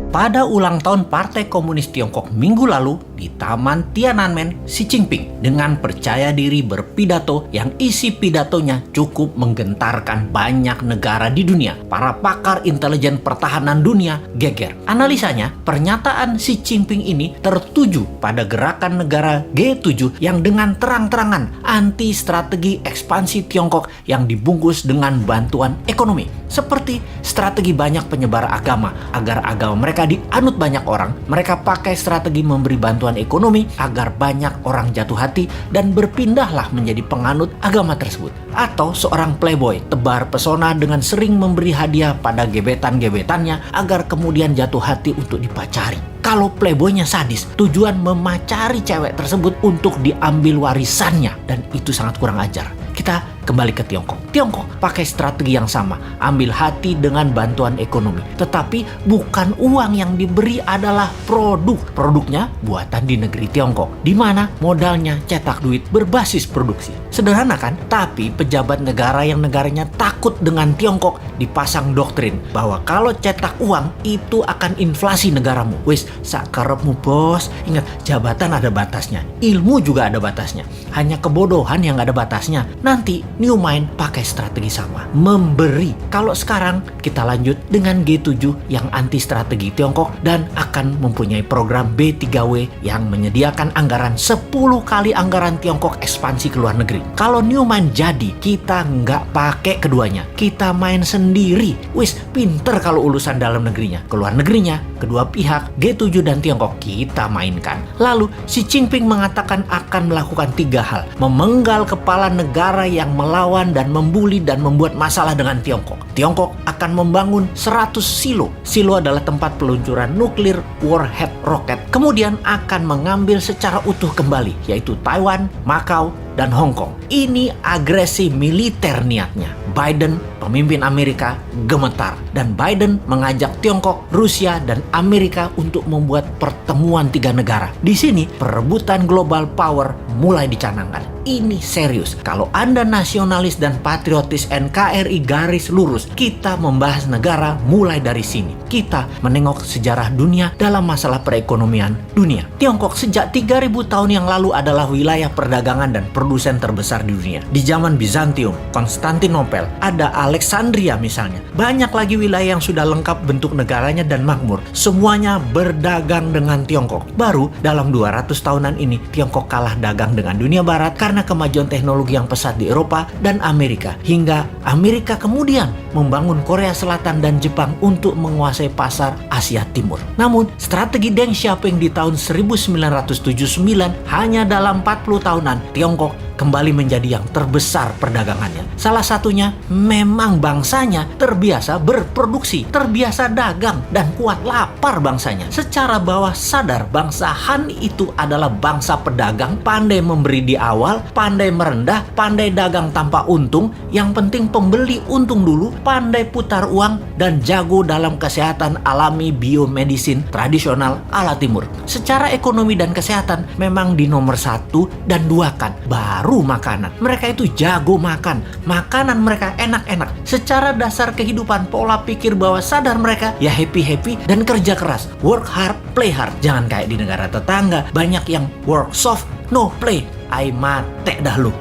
Pada ulang tahun Partai Komunis Tiongkok minggu lalu di Taman Tiananmen, Xi Jinping dengan percaya diri berpidato yang isi pidatonya cukup menggentarkan banyak negara di dunia. Para pakar intelijen pertahanan dunia geger. Analisanya, pernyataan Xi Jinping ini tertuju pada gerakan negara G7 yang dengan terang-terangan anti strategi ekspansi Tiongkok yang dibungkus dengan bantuan ekonomi. Seperti strategi banyak penyebar agama agar agama mereka dianut banyak orang, mereka pakai strategi memberi bantuan ekonomi agar banyak orang jatuh hati dan berpindahlah menjadi penganut agama tersebut. Atau seorang playboy tebar pesona dengan sering memberi hadiah pada gebetan-gebetannya agar kemudian jatuh hati untuk dipacari. Kalau playboynya sadis, tujuan memacari cewek tersebut untuk diambil warisannya, dan itu sangat kurang ajar. Kita kembali ke Tiongkok. Tiongkok pakai strategi yang sama, ambil hati dengan bantuan ekonomi. Tetapi bukan uang yang diberi adalah produk. Produknya buatan di negeri Tiongkok, di mana modalnya cetak duit berbasis produksi. Sederhana kan? Tapi pejabat negara yang negaranya takut dengan Tiongkok dipasang doktrin bahwa kalau cetak uang itu akan inflasi negaramu. Wis, sakarepmu bos. Ingat, jabatan ada batasnya, ilmu juga ada batasnya. Hanya kebodohan yang ada batasnya. Nanti New Mind pakai strategi sama, memberi. Kalau sekarang kita lanjut dengan G7 yang anti strategi Tiongkok dan akan mempunyai program B3W yang menyediakan anggaran 10 kali anggaran Tiongkok ekspansi ke luar negeri. Kalau New Mind jadi, kita nggak pakai keduanya, kita main sendiri. Wis, pinter kalau urusan dalam negerinya. Ke luar negerinya, kedua pihak G7 dan Tiongkok kita mainkan. Lalu Xi Jinping mengatakan akan melakukan 3 hal. Memenggal kepala negara yang melawan dan membuli dan membuat masalah dengan Tiongkok. Tiongkok akan membangun 100 silo. Silo adalah tempat peluncuran nuklir warhead roket. Kemudian akan mengambil secara utuh kembali, yaitu Taiwan, Macau, dan Hong Kong. Ini agresi militer niatnya. Biden, pemimpin Amerika, gemetar. Dan Biden mengajak Tiongkok, Rusia, dan Amerika untuk membuat pertemuan 3 negara. Di sini, perebutan global power mulai dicanangkan. Ini serius. Kalau Anda nasionalis dan patriotis NKRI garis lurus, kita membahas negara mulai dari sini. Kita menengok sejarah dunia dalam masalah perekonomian dunia. Tiongkok sejak 3000 tahun yang lalu adalah wilayah perdagangan dan produsen terbesar di dunia. Di zaman Bizantium, Konstantinopel, ada Alexandria misalnya. Banyak lagi wilayah yang sudah lengkap bentuk negaranya dan makmur. Semuanya berdagang dengan Tiongkok. Baru dalam 200 tahunan ini, Tiongkok kalah dagang dengan dunia barat karena kemajuan teknologi yang pesat di Eropa dan Amerika. Hingga Amerika kemudian membangun Korea Selatan dan Jepang untuk menguasai pasar Asia Timur. Namun, strategi Deng Xiaoping di tahun 1979 hanya dalam 40 tahunan, Tiongkok kembali menjadi yang terbesar perdagangannya. Salah satunya memang bangsanya terbiasa berproduksi, terbiasa dagang, dan kuat lapar bangsanya. Secara bawah sadar, bangsa Han itu adalah bangsa pedagang, pandai memberi di awal, pandai merendah, pandai dagang tanpa untung, yang penting pembeli untung dulu, pandai putar uang, dan jago dalam kesehatan alami biomedisin tradisional ala timur. Secara ekonomi dan kesehatan memang di nomor 1 dan 2 kan, baru makanan. Mereka itu jago makan. Makanan mereka enak-enak. Secara dasar kehidupan, pola pikir bawah sadar mereka ya happy-happy dan kerja keras. Work hard, play hard. Jangan kayak di negara tetangga, banyak yang work soft, no play. Ai mate dah lu.